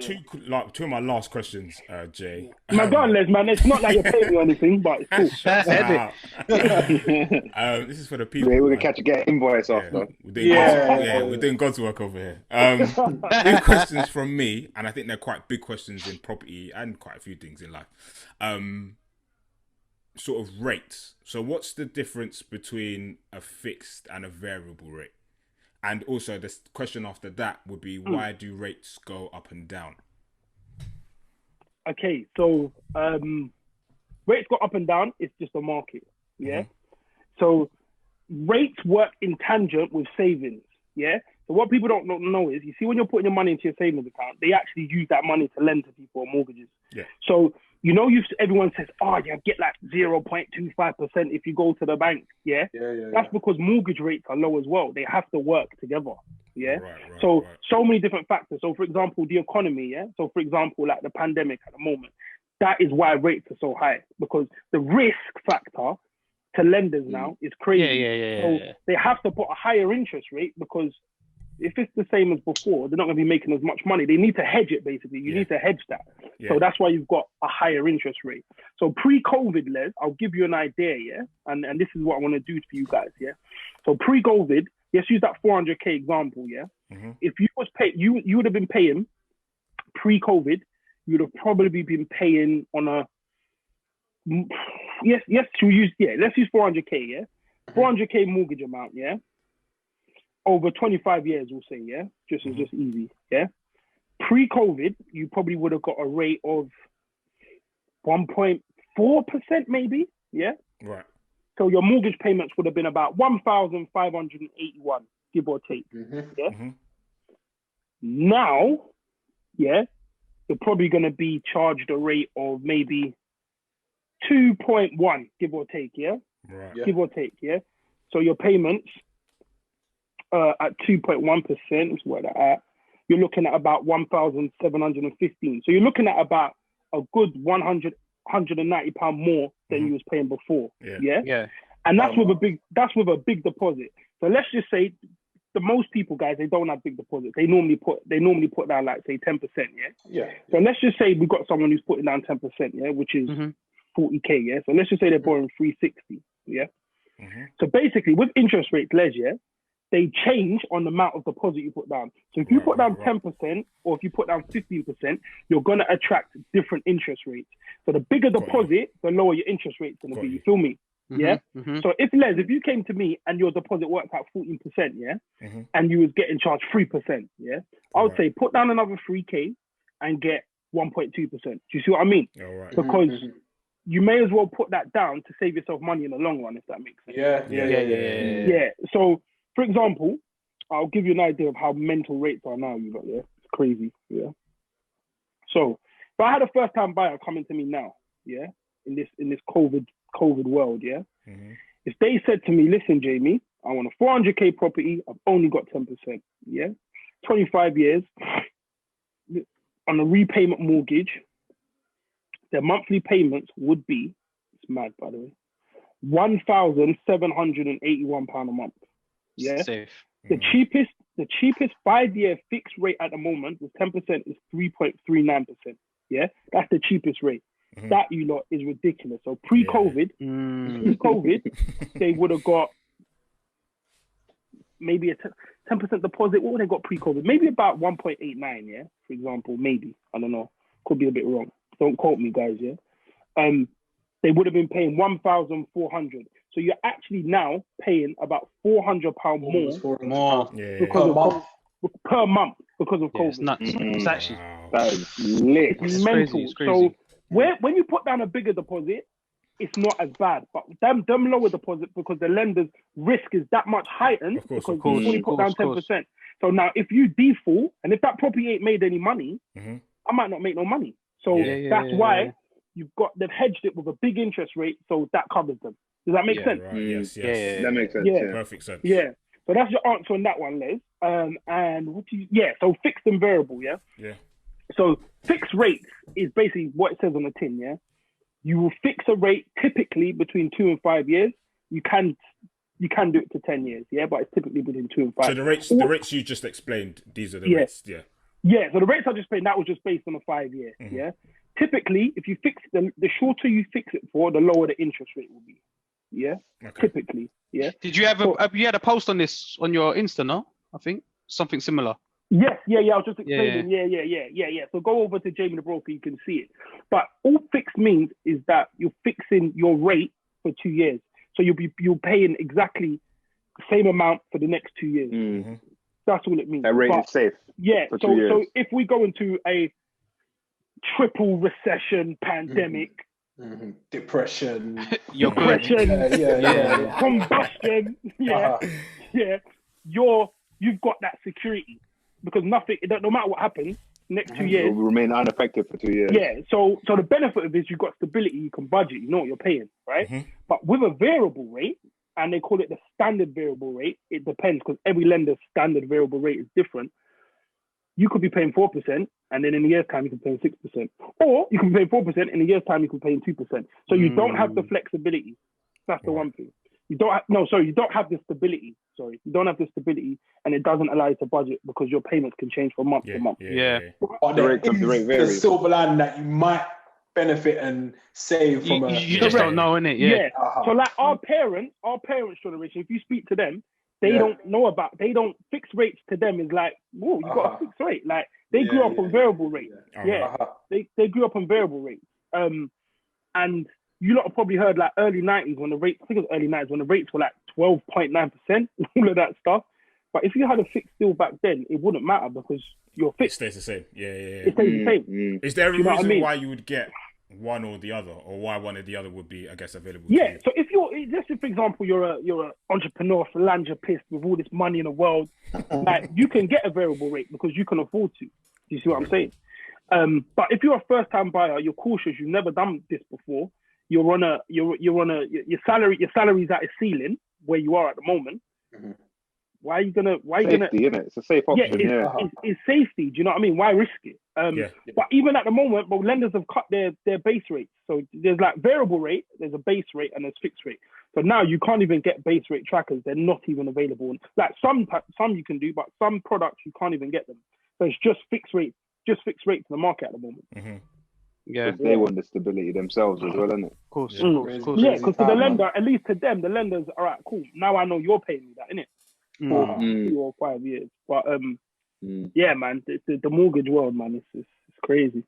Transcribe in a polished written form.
two of my last questions, Jay. My God, Les, man, it's not like you're paying me or anything, but it's cool. This is for the people. Yeah, we're man. gonna get invoice Yeah, after. we're doing God's work over here. Two questions from me, and I think they're quite big questions in property and quite a few things in life. Sort of rates. So, what's the difference between a fixed and a variable rate? And also, the question after that would be, why do rates go up and down? Okay, so rates go up and down. It's just a market, yeah. So rates work in tangent with savings, yeah. So what people don't know is, you see, when you're putting your money into your savings account, they actually use that money to lend to people on mortgages. Yeah. So everyone says, oh, you get like 0.25% if you go to the bank, yeah. That's because mortgage rates are low as well. They have to work together. Yeah. So many different factors. So for example, the economy. Yeah. So for example, like the pandemic at the moment, that is why rates are so high, because the risk factor to lenders now is crazy. So they have to put a higher interest rate, because if it's the same as before, they're not going to be making as much money. They need to hedge it, basically. You need to hedge that. So that's why you've got a higher interest rate. So pre-COVID, Les, I'll give you an idea, yeah? And this is what I want to do for you guys, yeah? So pre-COVID, let's use that 400K example, yeah? If you was you would have been paying pre-COVID, you would have probably been paying on a, let's use 400K, yeah? 400K mortgage amount, yeah? Over 25 years, we'll say, yeah? Just easy, yeah? Pre-COVID, you probably would have got a rate of 1.4% maybe, yeah? Right. So your mortgage payments would have been about 1,581, give or take, yeah? Now, yeah, you're probably going to be charged a rate of maybe 2.1, give or take, yeah? Right. Give or take, yeah? So your payments at 2.1%, is where they're at, you're looking at about 1,715. So you're looking at about a good 190 pound more than you was paying before. Yeah. And that's with a big deposit. So let's just say the most people, guys, they don't have big deposits. They normally put down like say 10%. Yeah. So let's just say we've got someone who's putting down 10%. Yeah, which is 40K. Yeah. So let's just say they're borrowing 360. Yeah. So basically, with interest rates, Les, yeah, they change on the amount of deposit you put down. So if you put down 10% or if you put down 15%, you're going to attract different interest rates. So the bigger deposit, the lower your interest rate's going to be. You feel me? Yeah. So if you came to me and your deposit worked out 14%, yeah, and you was getting charged 3%, yeah, I would say put down another 3K and get 1.2%. Do you see what I mean? Because you may as well put that down to save yourself money in the long run, if that makes sense. Yeah. So, for example, I'll give you an idea of how mental rates are now. Yeah, it's crazy. Yeah. So, if I had a first-time buyer coming to me now, yeah, in this COVID world, yeah, if they said to me, "Listen, Jamie, I want a 400K property. I've only got 10%. Yeah, 25 years on a repayment mortgage. Their monthly payments would be, it's mad by the way, £1,781 a month. Yeah. Safe. The cheapest 5-year fixed rate at the moment with 10% is 3.39%. Yeah. That's the cheapest rate. That, you lot, is ridiculous. So pre-COVID, they would have got maybe a 10% deposit. What would they got pre-COVID? Maybe about 1.89, yeah, for example, maybe. I don't know. Could be a bit wrong. Don't quote me, guys, yeah? They would have been paying 1,400. So you're actually now paying about £400 more per month because of COVID. It's nuts. It's actually It's mental. It's crazy. So when you put down a bigger deposit, it's not as bad. But them lower deposit, because the lender's risk is that much heightened, because you only put down 10%. So now if you default, and if that property ain't made any money, I might not make no money. So that's why they've hedged it with a big interest rate, so that covers them. Does that make sense? Right. Yes. That makes sense. Yeah. Perfect sense. Yeah. So that's your answer on that one, Les. And so fixed and variable, yeah? Yeah. So fixed rates is basically what it says on the tin, yeah? You will fix a rate typically between 2 and 5 years. You can do it to 10 years, yeah? But it's typically between 2 and 5. So the rates you just explained, these are the rates, yeah. Yeah, so the rates I just paid, that was just based on a 5 year. Yeah. Typically, if you fix the shorter you fix it for, the lower the interest rate will be. Yeah. Okay. Typically. Yeah. Did you have you had a post on this on your Insta? No, I think something similar. Yes, yeah. I was just explaining. Yeah. So go over to Jamie the Broker, you can see it. But all fixed means is that you're fixing your rate for 2 years. So you're paying exactly the same amount for the next 2 years. That's all it means. That rate is safe. Yeah. So if we go into a triple recession, pandemic, depression, You're good. combustion, you've got that security because nothing, no matter what happens, next 2 years It will remain unaffected for 2 years. Yeah, so the benefit of this, you've got stability, you can budget, you know what you're paying, right? But with a variable rate, and they call it the standard variable rate, it depends because every lender's standard variable rate is different. You could be paying 4%, and then in a year's time, you can pay 6%. Or you can pay 4%, in a year's time, you can pay 2%. So you don't have the flexibility. That's the one thing. You don't have the stability. Sorry, you don't have the stability, and it doesn't allow you to budget because your payments can change from month to month. But there is the silver lining that you might benefit and save from you just don't know, innit? Yeah. So like our parents' generation, if you speak to them, they don't know about, fixed rates to them is like, whoa, you got a fixed rate. Like they grew up on variable rates. They grew up on variable rates. And you lot have probably heard like early 90s when the rates, I think it was early 90s when the rates were like 12.9%, all of that stuff. But if you had a fixed deal back then, it wouldn't matter because your fixed stays the same. It stays the same. Is there a reason why you would get one or the other, or why one or the other would be, I guess, available? Yeah. So if you're, just for example, you're a entrepreneur, philanthropist with all this money in the world, like you can get a variable rate because you can afford to. Do you see what I'm saying? But if you're a first-time buyer, you're cautious. You've never done this before. Your salary's at a ceiling where you are at the moment. Why are you gonna? Safety, innit? It's a safe option. It's safety. Do you know what I mean? Why risk it? But even at the moment, lenders have cut their base rates. So there's like variable rate, there's a base rate, and there's fixed rate. So now you can't even get base rate trackers. They're not even available. Like some you can do, but some products you can't even get them. So it's just fixed rate to the market at the moment. Yeah, they want the stability themselves as well, innit? Of course. Yeah, because to the lender, at least to them, the lenders, all right, cool. Now I know you're paying me that, innit? For 2 or 5 years. But yeah, man, the mortgage world, man, it's crazy.